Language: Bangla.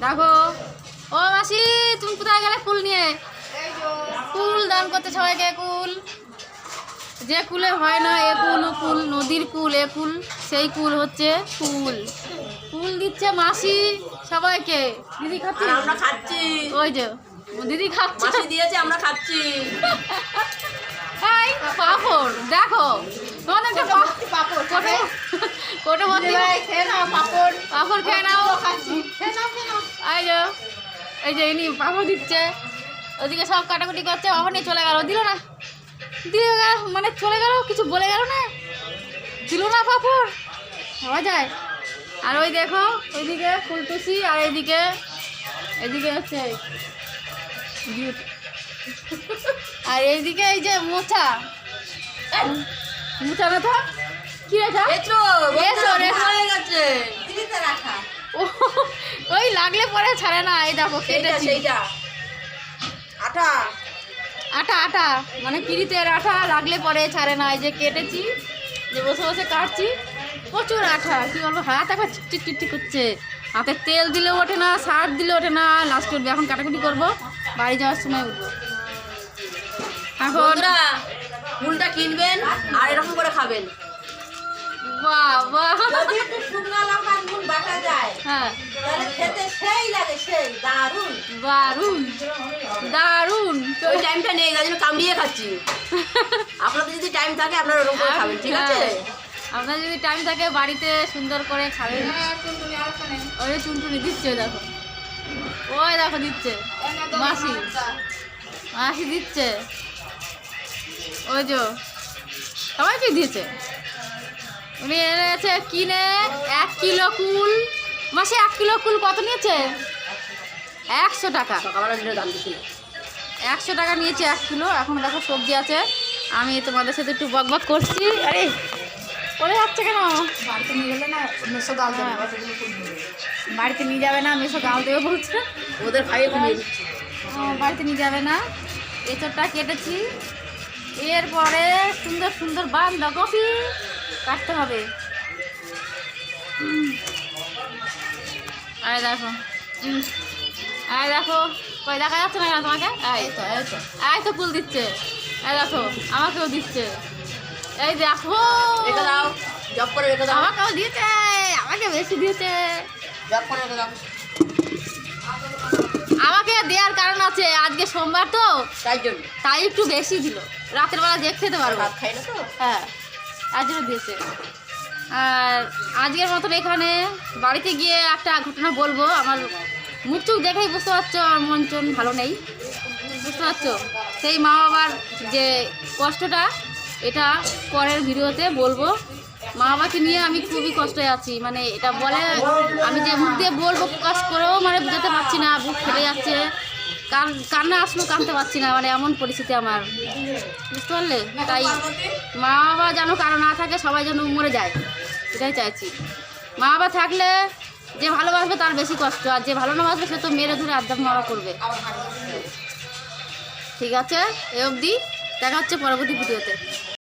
দেখো ও মাসি তুমি কোথায় গেলে কুল নিয়ে? কুল দান করতে সবাইকে। কুল যে কুলে হয় না এ কুল, কুল নদীর কুল, এ কুল সেই কুল হচ্ছে কুল। কুল দিচ্ছে মাসি সবাইকে। দিদি খাচ্ছি, আমরা খাচ্ছি। ওই যে দিদি খাচ্ছে, মাসি দিয়েছে আমরা খাচ্ছি। এই পাপড় দেখো তোমাদেরকে কোটো ভর্তি পাপড় খেয়ে নাও। এই যে ইনি পাপড় দিচ্ছে, ওদিকে সব কাটাকুটি করছে। বাবা নিয়ে চলে গেল, দিল না, দিয়ে গেল মানে চলে গেল, কিছু বলে গেল না, দিল না পাপড়, হওয়া যায়। আর ওই দেখো ওইদিকে ফুলটুসি, আর এদিকে হচ্ছে আর এইদিকে এই যে মোছা মোছা ব্যথা কি রেখা ওই লাগলে পরে ছাড়ে না। এই দেখো কেটেছি আটা আটা আটা মানে পিড়িতের আঠা, লাগলে পরে ছাড়ে না। এই যে কেটেছি, যে বসে বসে কাটছি, প্রচুর আঠা। কি বলবো, হাত এখন চিটচিট করছে, হাতে তেল দিলেও ওঠে না, সার দিলে ওঠে না, লাস্ট উঠবে। এখন কাটাকুটি করবো, বাড়ি যাওয়ার সময় উঠবো। এখন ফুলটা কিনবেন আর এরকম করে খাবেন। বাহ বাহ, যদি একটু শুকনো লঙ্কা নুন বাটা যায়, হ্যাঁ তাহলে খেতে সেই লাগে, সেই দারুণ দারুণ দারুণ। ওই টাইমটা নেই, তাই জন্য কামড়িয়ে খাচ্ছি। আপনাদের যদি টাইম থাকে আপনারা ওরকম করে খাবেন, ঠিক আছে? আপনার যদি টাইম থাকে বাড়িতে সুন্দর করে খাবেন। ওই চুনটুনি দিচ্ছে, দেখো ওই দেখো দিচ্ছে মাসি, মাসি দিচ্ছে, ওই যে সবাইকে দিয়েছে। উনি এনেছে কিনে 1 কিলো কুল। মাসি 1 কিলো কুল কত নিয়েছে? 100 টাকা। দাম দিচ্ছিল 100 টাকা নিয়েছে 1 কিলো। এখন দেখো সবজি আছে, আমি তোমাদের সাথে একটু বকবক করছি। আরে পড়ে যাচ্ছে কেন? বাড়িতে নিয়ে গেলে না মেশো গাল দেবে, বাড়িতে নিয়ে যাবে না, মেশো গাল দেবে বলছে। ওদের খাইয়ে কমিয়ে দিচ্ছি। বাড়িতে নিয়ে যাবে না। এঁচড়টা কেটেছি, এরপরে সুন্দর সুন্দর বাঁধাকপি কাটতে হবে। আরে দেখো, আরে দেখো, কই দেখা যাচ্ছে না কেন তোমাকে? এই তো ফুল দিচ্ছে, এই দেখো আমাকেও দিচ্ছে, এই দেখো রেখে দাও, জব করে রেখে দাও, আমাকেও দিয়েছে, আমাকে বেশি দিয়েছে। জব করে রেখে দাও। আমাকে দেওয়ার কারণ আছে, আজকে সোমবার তো তাই জন্য তাই একটু বেশি দিল। রাতের বেলা যে খেতে পারবো, ভাত খাই না তো। হ্যাঁ তার জন্য দিয়েছে। আর আজকের মতন এখানে বাড়িতে গিয়ে একটা ঘটনা বলবো। আমার মুখ চুখ দেখেই বুঝতে পারছো আমার মন চন ভালো নেই, বুঝতে পারছো? সেই মা বাবার যে কষ্টটা, এটা পরের ভিডিওতে বলবো। মা বাবাকে নিয়ে আমি খুবই কষ্টে আছি, মানে এটা বলে আমি যে মুখ দিয়ে বলবো প্রকাশ করেও মানে বুঝতে পারছি না, বুক ফেটে যাচ্ছে, কান্না আসলেও কাঁদতে পারছি না, মানে এমন পরিস্থিতি আমার, বুঝতে পারলে? তাই মা বাবা যেন কারো না থাকে, সবাই যেন মরে যায়, এটাই চাইছি। মা বাবা থাকলে যে ভালোবাসবে তার বেশি কষ্ট, আর যে ভালো না বাসবে সে তো মেরে ধরে আড্ডা মারা করবে। ঠিক আছে, এ অবধি দেখা হচ্ছে পরবর্তী ভিডিওতে।